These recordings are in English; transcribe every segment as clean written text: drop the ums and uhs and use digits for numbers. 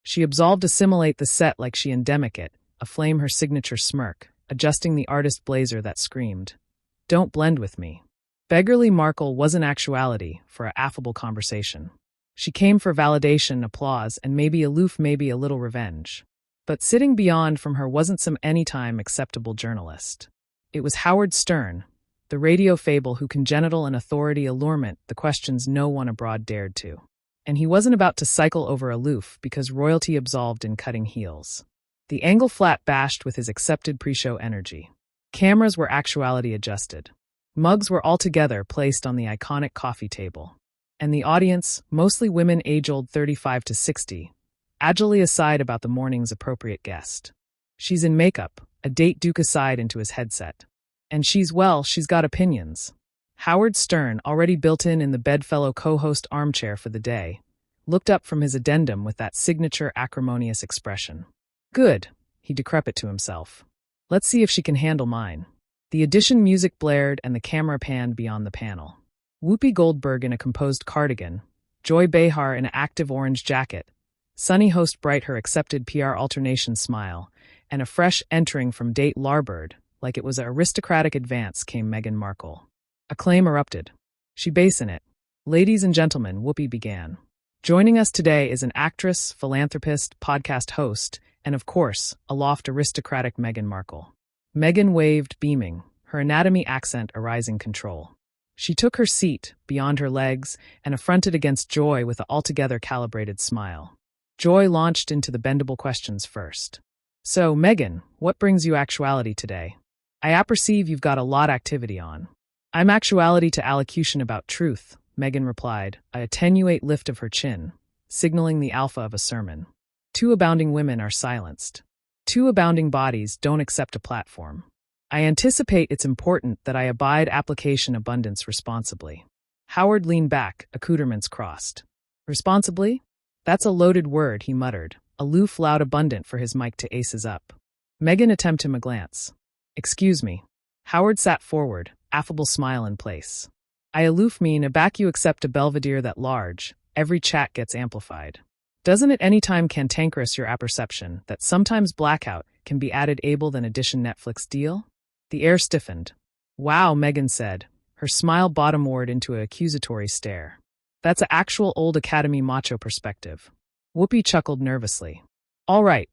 She absolved assimilate the set like she endemic it, aflame her signature smirk, adjusting the artist blazer that screamed, "Don't blend with me." Beggarly Markle was in actuality for an affable conversation. She came for validation, applause, and maybe aloof, maybe a little revenge. But sitting beyond from her wasn't some anytime acceptable journalist. It was Howard Stern, the radio fable who congenital and authority allurement the questions no one abroad dared to. And he wasn't about to cycle over aloof because royalty absolved in cutting heels. The angle flat bashed with his accepted pre-show energy. Cameras were actuality adjusted. Mugs were altogether placed on the iconic coffee table. And the audience, mostly women age-old 35 to 60, agilely aside about the morning's appropriate guest. She's in makeup, a date Duke aside into his headset. And she's got opinions. Howard Stern, already built in the bedfellow co-host armchair for the day, looked up from his addendum with that signature acrimonious expression. Good, he decrepit to himself. Let's see if she can handle mine. The audition music blared and the camera panned beyond the panel. Whoopi Goldberg in a composed cardigan, Joy Behar in an active orange jacket, sunny host Bright her accepted PR alternation smile, and a fresh entering from date Larbird, like it was an aristocratic advance, came Meghan Markle. Acclaim erupted. She base in it. Ladies and gentlemen, Whoopi began. Joining us today is an actress, philanthropist, podcast host, and of course, aloft aristocratic Meghan Markle. Meghan waved, beaming, her anatomy accent arising control. She took her seat, beyond her legs, and affronted against Joy with an altogether calibrated smile. Joy launched into the bendable questions first. So, Meghan, what brings you actuality today? I apperceive you've got a lot activity on. I'm actuality to allocution about truth, Meghan replied, a attenuate lift of her chin, signaling the alpha of a sermon. Two abounding women are silenced. Two abounding bodies don't accept a platform. I anticipate it's important that I abide application abundance responsibly. Howard leaned back, accoutrements crossed. Responsibly? That's a loaded word, he muttered, aloof loud abundant for his mic to aces up. Meghan attempted him a glance. Excuse me. Howard sat forward, affable smile in place. I aloof mean aback you accept a belvedere that large, every chat gets amplified. Doesn't it any time cantankerous your apperception that sometimes blackout can be added able than addition Netflix deal? The air stiffened. Wow, Meghan said, her smile bottomward into an accusatory stare. That's a actual old Academy macho perspective. Whoopi chuckled nervously. All right.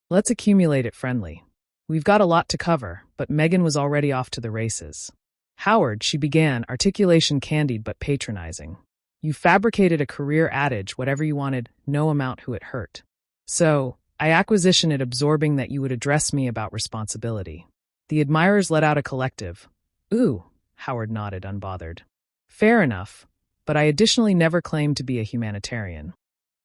Let's accumulate it friendly. We've got a lot to cover, but Meghan was already off to the races. Howard, she began, articulation candied but patronizing. You fabricated a career adage, whatever you wanted, no amount who it hurt. So, I acquisition it absorbing that you would address me about responsibility. The admirers let out a collective. Ooh, Howard nodded, unbothered. Fair enough, but I additionally never claimed to be a humanitarian.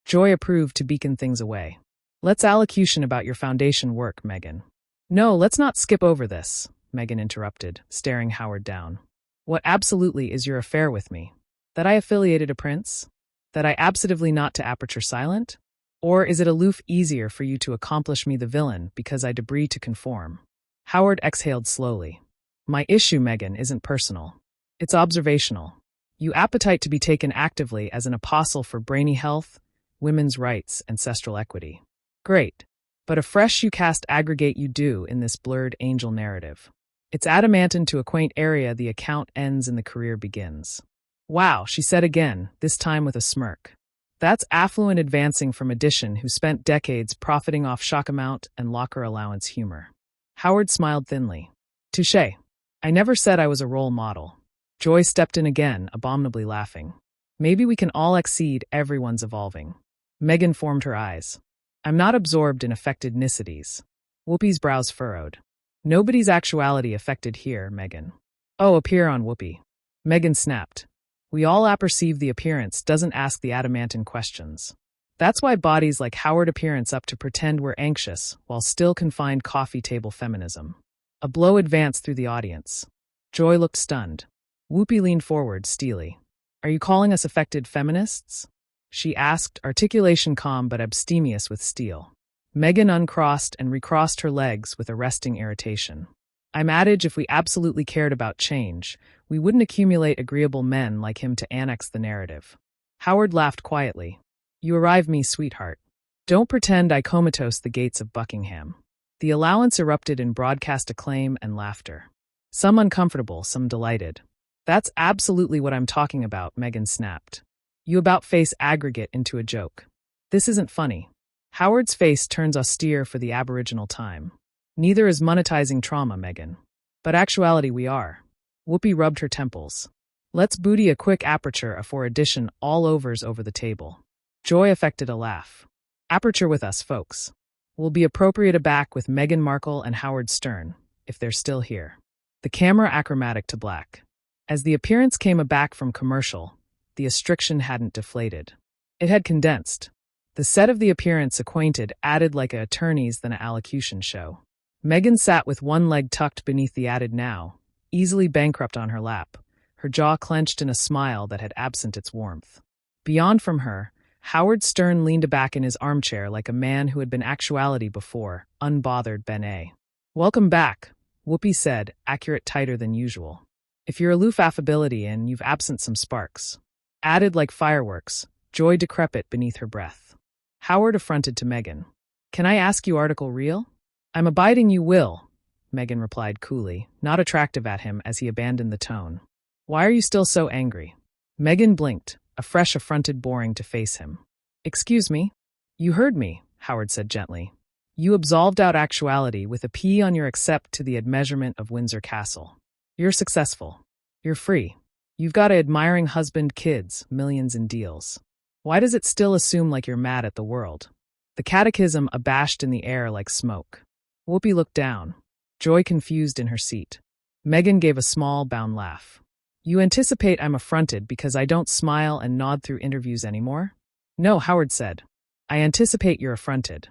Joy approved to beacon things away. Let's allocution about your foundation work, Meghan. No, let's not skip over this, Meghan interrupted, staring Howard down. What absolutely is your affair with me? That I affiliated a prince? That I absolutely not to aperture silent? Or is it aloof easier for you to accomplish me the villain because I debris to conform? Howard exhaled slowly. My issue, Meghan, isn't personal. It's observational. You appetite to be taken actively as an apostle for brainy health, women's rights, ancestral equity. Great. But afresh you cast aggregate you do in this blurred angel narrative. It's adamantine to a quaint area the account ends and the career begins. Wow, she said again, this time with a smirk. That's affluent advancing from addition who spent decades profiting off shock amount and locker allowance humor. Howard smiled thinly. Touché. I never said I was a role model. Joy stepped in again, abominably laughing. Maybe we can all exceed everyone's evolving. Meghan formed her eyes. I'm not absorbed in affected nicities. Whoopi's brows furrowed. Nobody's actuality affected here, Meghan. Oh, appear on Whoopi. Meghan snapped. We all apperceive the appearance doesn't ask the adamantine questions. That's why bodies like Howard appearance up to pretend we're anxious while still confined coffee table feminism. A blow advanced through the audience. Joy looked stunned. Whoopi leaned forward, steely. Are you calling us affected feminists? She asked, articulation calm but abstemious with steel. Meghan uncrossed and recrossed her legs with arresting irritation. I'm adage if we absolutely cared about change, we wouldn't accumulate agreeable men like him to annex the narrative. Howard laughed quietly. You arrive me, sweetheart. Don't pretend I comatose the gates of Buckingham. The allowance erupted in broadcast acclaim and laughter. Some uncomfortable, some delighted. That's absolutely what I'm talking about, Meghan snapped. You about face aggregate into a joke. This isn't funny. Howard's face turns austere for the Aboriginal time. Neither is monetizing trauma, Meghan. But actuality we are. Whoopi rubbed her temples. Let's booty a quick aperture afore addition all overs over the table. Joy affected a laugh. Aperture with us, folks. We'll be appropriate aback with Meghan Markle and Howard Stern, if they're still here. The camera achromatic to black. As the appearance came aback from commercial, the astriction hadn't deflated. It had condensed. The set of the appearance acquainted added like a attorney's than a allocution show. Meghan sat with one leg tucked beneath the added now, easily bankrupt on her lap, her jaw clenched in a smile that had absent its warmth. Beyond from her, Howard Stern leaned back in his armchair like a man who had been actuality before, unbothered Ben-A. Welcome back, Whoopi said, accurate tighter than usual. If you're aloof affability and you've absent some sparks. Added like fireworks, joy decrepit beneath her breath. Howard affronted to Meghan. Can I ask you article real? I'm abiding you will, Meghan replied coolly, not attractive at him as he abandoned the tone. Why are you still so angry? Meghan blinked, a fresh affronted boring to face him. Excuse me? You heard me, Howard said gently. You absolved out actuality with a P on your accept to the admeasurement of Windsor Castle. You're successful. You're free. You've got an admiring husband, kids, millions in deals. Why does it still assume like you're mad at the world? The catechism abashed in the air like smoke. Whoopi looked down, joy confused in her seat. Meghan gave a small, bound laugh. You anticipate I'm affronted because I don't smile and nod through interviews anymore? No, Howard said. I anticipate you're affronted.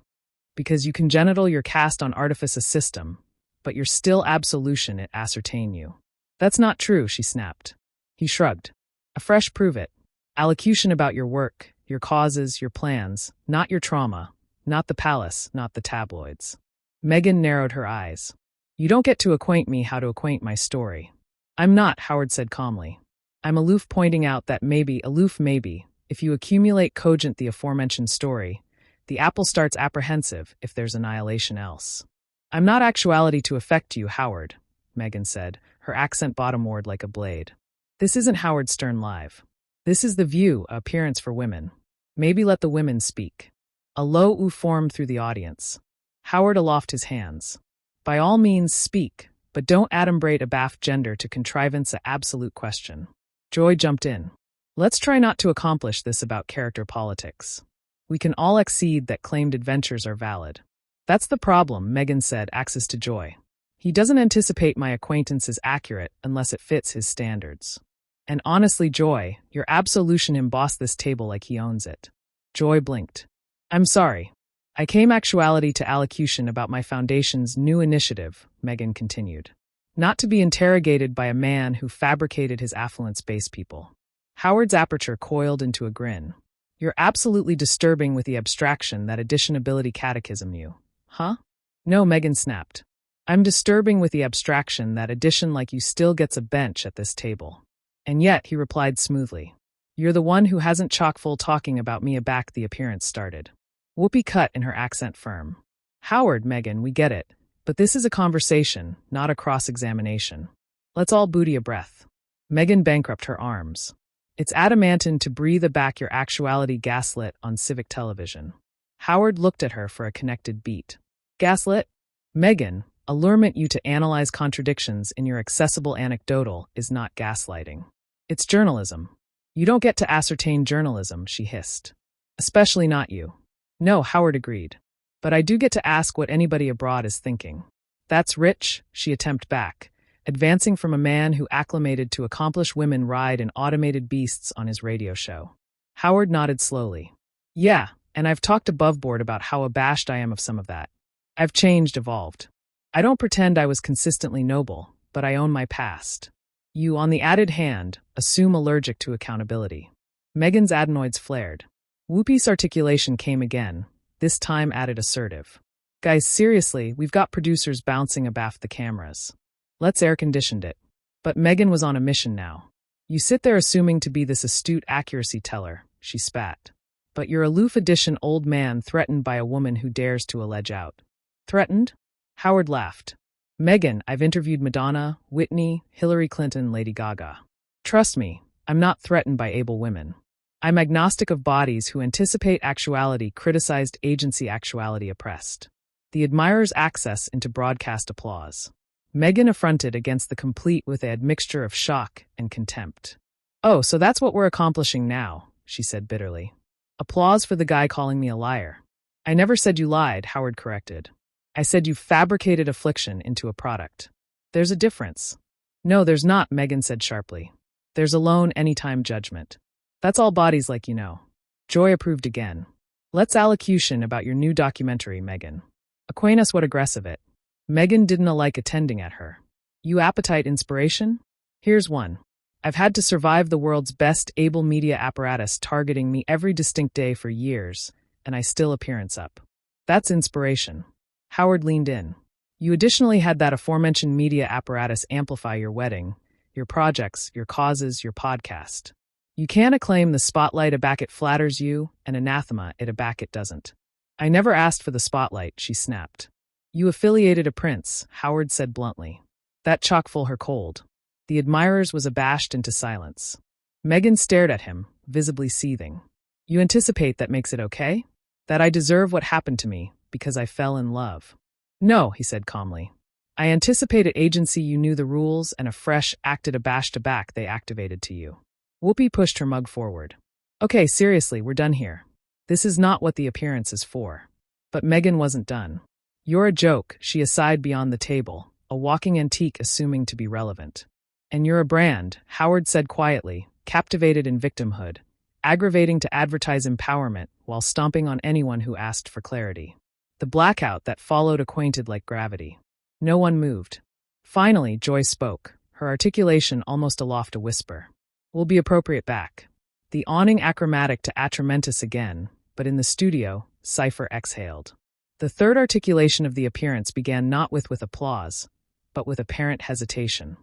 Because you congenital your cast on artifice a system, but you're still absolution it ascertain you. That's not true, she snapped. He shrugged. Afresh prove it. Allocution about your work, your causes, your plans, not your trauma, not the palace, not the tabloids. Meghan narrowed her eyes. You don't get to acquaint me how to acquaint my story. I'm not, Howard said calmly. I'm aloof pointing out that maybe, if you accumulate cogent the aforementioned story, the apple starts apprehensive if there's annihilation else. I'm not actuality to affect you, Howard, Meghan said, her accent bottomward like a blade. This isn't Howard Stern Live. This is The View, a appearance for women. Maybe let the women speak. A low ooh formed through the audience. Howard aloft his hands. By all means speak, but don't adumbrate abaft gender to contrivance a absolute question. Joy jumped in. Let's try not to accomplish this about character politics. We can all accede that claimed adventures are valid. That's the problem, Meghan said, axis to Joy. He doesn't anticipate my acquaintance is accurate unless it fits his standards. And honestly, Joy, your absolution embossed this table like he owns it. Joy blinked. I'm sorry. I came actuality to allocution about my foundation's new initiative, Meghan continued. Not to be interrogated by a man who fabricated his affluence base people. Howard's aperture coiled into a grin. You're absolutely disturbing with the abstraction that additionability catechism you. Huh? No, Meghan snapped. I'm disturbing with the abstraction that addition like you still gets a bench at this table. And yet, he replied smoothly. You're the one who hasn't chock-full talking about me aback the appearance started. Whoopi cut in her accent firm. Howard, Meghan, we get it. But this is a conversation, not a cross-examination. Let's all booty a breath. Meghan bankrupt her arms. It's adamantine to breathe aback your actuality gaslit on civic television. Howard looked at her for a connected beat. Gaslit? Meghan, allurement you to analyze contradictions in your accessible anecdotal is not gaslighting. It's journalism. You don't get to ascertain journalism, she hissed. Especially not you. No, Howard agreed. But I do get to ask what anybody abroad is thinking. That's rich, she attempted back, advancing from a man who acclimated to accomplished women ride in automated beasts on his radio show. Howard nodded slowly. Yeah, and I've talked above board about how abashed I am of some of that. I've changed, evolved. I don't pretend I was consistently noble, but I own my past. You, on the added hand, assume allergic to accountability. Meghan's adenoids flared. Whoopi's articulation came again, this time added assertive. Guys, seriously, we've got producers bouncing abaft the cameras. Let's air-conditioned it. But Meghan was on a mission now. You sit there assuming to be this astute accuracy teller, she spat. But you're aloof edition old man threatened by a woman who dares to allege out. Threatened? Howard laughed. Meghan, I've interviewed Madonna, Whitney, Hillary Clinton, Lady Gaga. Trust me, I'm not threatened by able women. I'm agnostic of bodies who anticipate actuality criticized agency actuality oppressed. The admirer's access into broadcast applause. Meghan affronted against the complete with a mixture of shock and contempt. Oh, so that's what we're accomplishing now, she said bitterly. Applause for the guy calling me a liar. I never said you lied, Howard corrected. I said you fabricated affliction into a product. There's a difference. No, there's not, Meghan said sharply. There's alone anytime judgment. That's all bodies like you know. Joy approved again. Let's allocution about your new documentary, Meghan. Acquaint us what aggressive it. Meghan didn't like attending at her. You appetite inspiration? Here's one. I've had to survive the world's best able media apparatus targeting me every distinct day for years, and I still appearance up. That's inspiration. Howard leaned in. You additionally had that aforementioned media apparatus amplify your wedding, your projects, your causes, your podcast. You can't acclaim the spotlight aback it flatters you, and anathema it aback it doesn't. I never asked for the spotlight, she snapped. You affiliated a prince, Howard said bluntly. That chock full her cold. The admirers was abashed into silence. Meghan stared at him, visibly seething. You anticipate that makes it okay? That I deserve what happened to me, because I fell in love. No, he said calmly. I anticipated agency you knew the rules and a fresh acted abashed aback they activated to you. Whoopi pushed her mug forward. Okay, seriously, we're done here. This is not what the appearance is for. But Meghan wasn't done. You're a joke, she aside beyond the table, a walking antique assuming to be relevant. And you're a brand, Howard said quietly, captivated in victimhood, aggravating to advertise empowerment while stomping on anyone who asked for clarity. The blackout that followed acquainted like gravity. No one moved. Finally, Joy spoke, her articulation almost aloft a whisper. We'll be appropriate back. The awning achromatic to atramentus again, but in the studio, Cypher exhaled. The third articulation of the appearance began not with applause, but with apparent hesitation.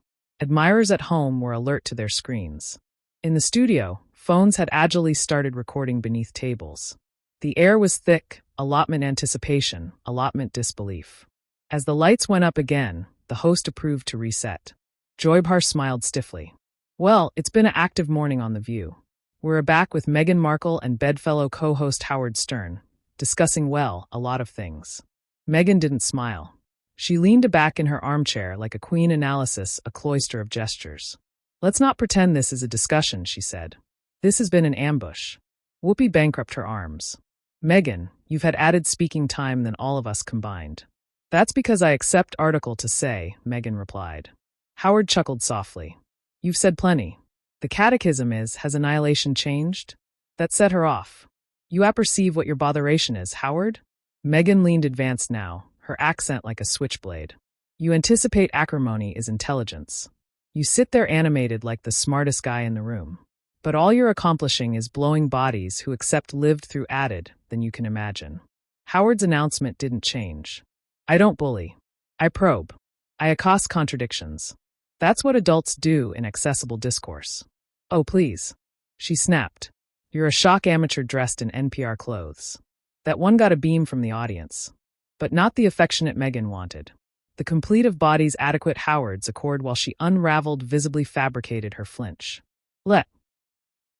Admirers at home were alert to their screens. In the studio, phones had agilely started recording beneath tables. The air was thick, allotment anticipation, allotment disbelief. As the lights went up again, the host approved to reset. Joybhar smiled stiffly. Well, it's been an active morning on The View. We're back with Meghan Markle and bedfellow co-host Howard Stern, discussing, well, a lot of things. Meghan didn't smile. She leaned back in her armchair like a queen analysis, a cloister of gestures. Let's not pretend this is a discussion, she said. This has been an ambush. Whoopi bankrupt her arms. Meghan, you've had added speaking time than all of us combined. That's because I accept article to say, Meghan replied. Howard chuckled softly. You've said plenty. The catechism is, has annihilation changed? That set her off. You apperceive what your botheration is, Howard? Meghan leaned advanced now, her accent like a switchblade. You anticipate acrimony is intelligence. You sit there animated like the smartest guy in the room. But all you're accomplishing is blowing bodies who accept lived through added than you can imagine. Howard's announcement didn't change. I don't bully. I probe. I accost contradictions. That's what adults do in accessible discourse. Oh, please. She snapped. You're a shock amateur dressed in NPR clothes. That one got a beam from the audience. But not the affectionate Meghan wanted. The complete of bodies adequate Howard's accord while she unraveled visibly fabricated her flinch. Let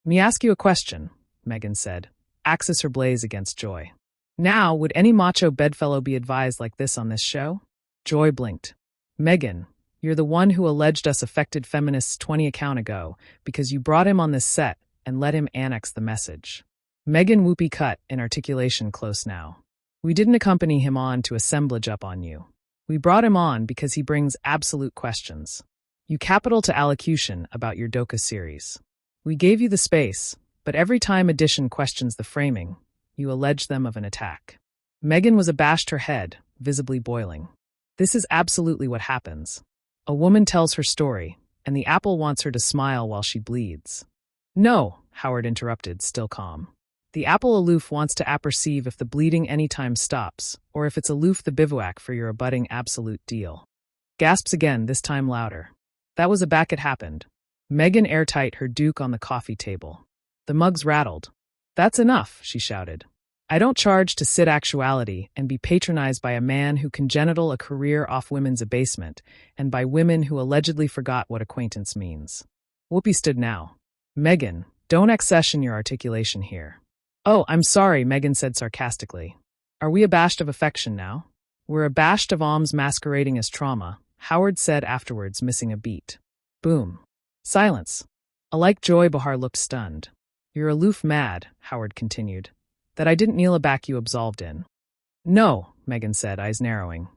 me ask you a question, Meghan said, axis her blaze against Joy. Now, would any macho bedfellow be advised like this on this show? Joy blinked. Meghan, you're the one who alleged us affected feminists 20 account ago because you brought him on this set and let him annex the message. Meghan Whoopi cut in articulation close now. We didn't accompany him on to assemblage up on you. We brought him on because he brings absolute questions. You capital to allocution about your Doka series. We gave you the space, but every time addition questions the framing, you allege them of an attack. Meghan was abashed her head, visibly boiling. This is absolutely what happens. A woman tells her story, and the apple wants her to smile while she bleeds. No, Howard interrupted, still calm. The apple aloof wants to apperceive if the bleeding anytime stops, or if it's aloof the bivouac for your abutting absolute deal. Gasps again, this time louder. That was a back it happened. Meghan airtight her duke on the coffee table. The mugs rattled. That's enough, she shouted. I don't charge to sit actuality and be patronized by a man who can genital a career off women's abasement, and by women who allegedly forgot what acquaintance means. Whoopi stood now. Meghan, don't accession your articulation here. Oh, I'm sorry, Meghan said sarcastically. Are we abashed of affection now? We're abashed of alms masquerading as trauma, Howard said afterwards, missing a beat. Boom. Silence. Alike Joy Behar looked stunned. You're aloof mad, Howard continued. That I didn't kneel aback you absolved in. No, Meghan said, eyes narrowing.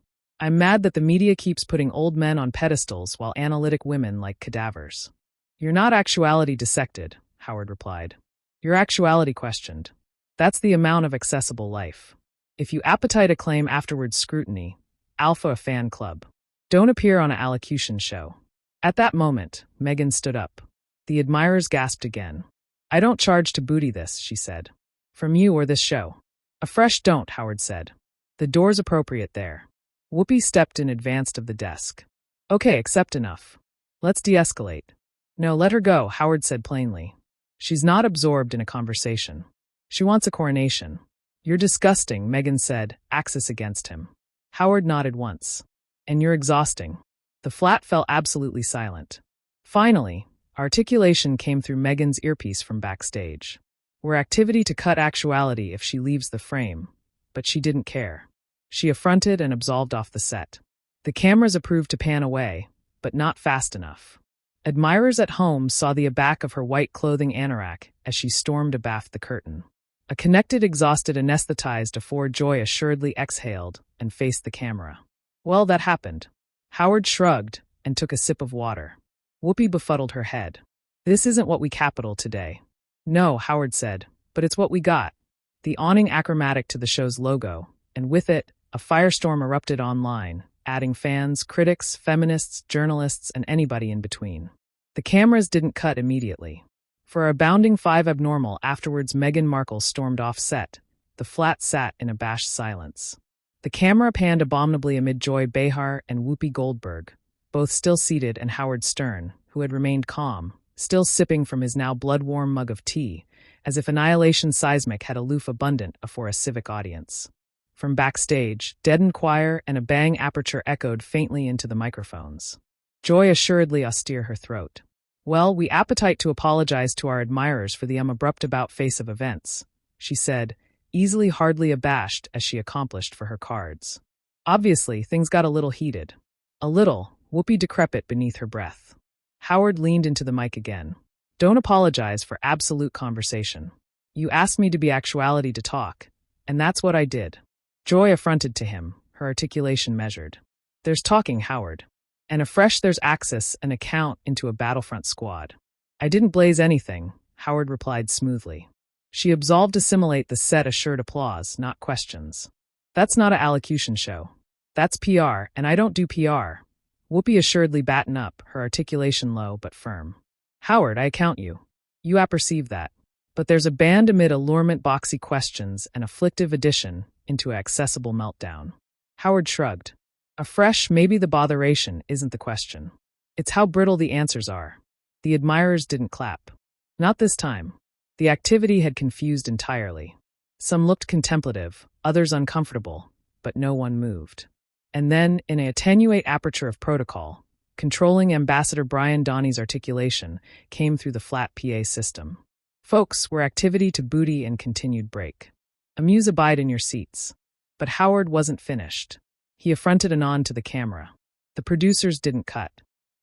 I'm mad that the media keeps putting old men on pedestals while analytic women like cadavers. You're not actuality dissected, Howard replied. You're actuality questioned. That's the amount of accessible life. If you appetite acclaim afterwards scrutiny, alpha a fan club. Don't appear on an allocution show. At that moment, Meghan stood up. The admirers gasped again. I don't charge to booty this, she said. From you or this show. A fresh don't, Howard said. The door's appropriate there. Whoopi stepped in advance of the desk. Okay, accept enough. Let's de-escalate. No, let her go, Howard said plainly. She's not absorbed in a conversation. She wants a coronation. You're disgusting, Meghan said, axis against him. Howard nodded once. And you're exhausting. The flat fell absolutely silent. Finally, articulation came through Meghan's earpiece from backstage. We're activity to cut actuality if she leaves the frame, but she didn't care. She affronted and absolved off the set. The cameras approved to pan away, but not fast enough. Admirers at home saw the aback of her white clothing anorak as she stormed abaft the curtain. A connected, exhausted, anesthetized afore Joy assuredly exhaled and faced the camera. Well, that happened. Howard shrugged and took a sip of water. Whoopi befuddled her head. This isn't what we capital today. No, Howard said, but it's what we got. The awning achromatic to the show's logo, and with it, a firestorm erupted online, adding fans, critics, feminists, journalists, and anybody in between. The cameras didn't cut immediately. For a bounding 5 abnormal afterwards, Meghan Markle stormed off set. The flat sat in abashed silence. The camera panned abominably amid Joy Behar and Whoopi Goldberg, both still seated, and Howard Stern, who had remained calm, still sipping from his now blood-warm mug of tea, as if annihilation seismic had aloof abundant afore a civic audience. From backstage, deadened choir and a bang aperture echoed faintly into the microphones. Joy assuredly austere her throat. Well, we appetite to apologize to our admirers for the abrupt about-face of events, she said, easily hardly abashed as she accomplished for her cards. Obviously, things got a little heated. A little, Whoopi decrepit beneath her breath. Howard leaned into the mic again. Don't apologize for absolute conversation. You asked me to be actuality to talk, and that's what I did. Joy affronted to him, her articulation measured. There's talking, Howard. And afresh there's access and account into a battlefront squad. I didn't blaze anything, Howard replied smoothly. She absolved assimilate the set assured applause, not questions. That's not a allocution show. That's PR, and I don't do PR. Whoopi assuredly batten up, her articulation low but firm. Howard, I account you. You apperceive that. But there's a band amid allurement boxy questions and afflictive addition into an accessible meltdown. Howard shrugged. Afresh, maybe the botheration isn't the question. It's how brittle the answers are. The admirers didn't clap. Not this time. The activity had confused entirely. Some looked contemplative, others uncomfortable, but no one moved. And then, in an attenuate aperture of protocol, controlling Ambassador Brian Donnie's articulation came through the flat PA system. Folks, we're activity to booty and continued break. Amuse abide in your seats. But Howard wasn't finished. He affronted anon to the camera. The producers didn't cut.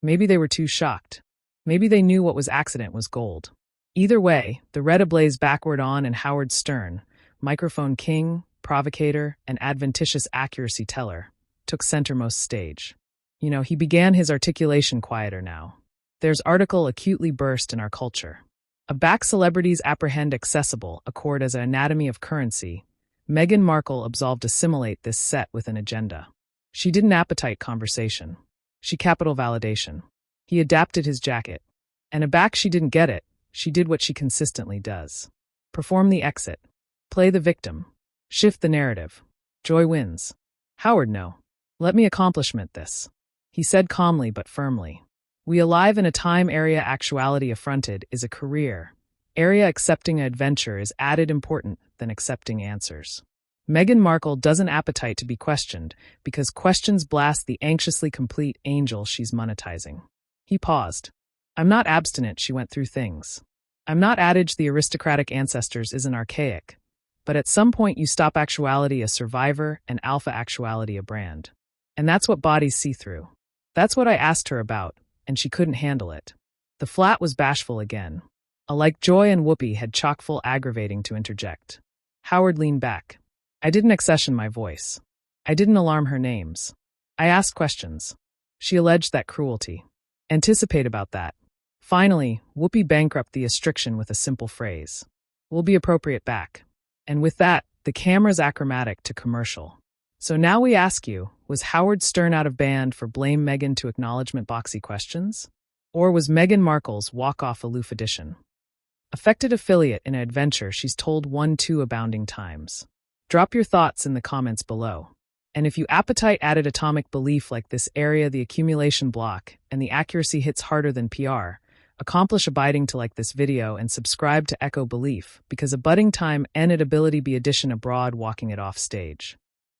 Maybe they were too shocked. Maybe they knew what was accident was gold. Either way, the red ablaze backward on and Howard Stern, microphone king, provocator, and adventitious accuracy teller, took centermost stage. He began his articulation quieter now. There's article acutely burst in our culture. A back celebrities apprehend accessible accord as an anatomy of currency. Meghan Markle absolved assimilate this set with an agenda. She didn't appetite conversation. She capital validation. He adapted his jacket. And aback she didn't get it. She did what she consistently does. Perform the exit. Play the victim. Shift the narrative. Joy wins. Howard, no. Let me accomplishment this. He said calmly but firmly. We alive in a time area actuality affronted is a career, Area accepting an adventure is added important than accepting answers. Meghan Markle doesn't appetite to be questioned because questions blast the anxiously complete angel she's monetizing. He paused. I'm not abstinent, she went through things. I'm not adage the aristocratic ancestors isn't archaic, but at some point you stop actuality a survivor and alpha actuality a brand. And that's what bodies see through. That's what I asked her about, and she couldn't handle it. The flat was bashful again. Alike Joy and Whoopi had chock-full aggravating to interject. Howard leaned back. I didn't accession my voice. I didn't alarm her names. I asked questions. She alleged that cruelty. Anticipate about that. Finally, Whoopi bankrupted the restriction with a simple phrase. We'll be appropriate back. And with that, the camera's achromatic to commercial. So now we ask you, was Howard Stern out of band for blame Meghan to acknowledgement boxy questions? Or was Meghan Markle's walk-off aloof edition? Affected affiliate in an adventure she's told 1-2 abounding times. Drop your thoughts in the comments below. And if you appetite added atomic belief like this area the accumulation block and the accuracy hits harder than PR, accomplish abiding to like this video and subscribe to Echo Belief because a budding time and ability be addition abroad walking it off stage.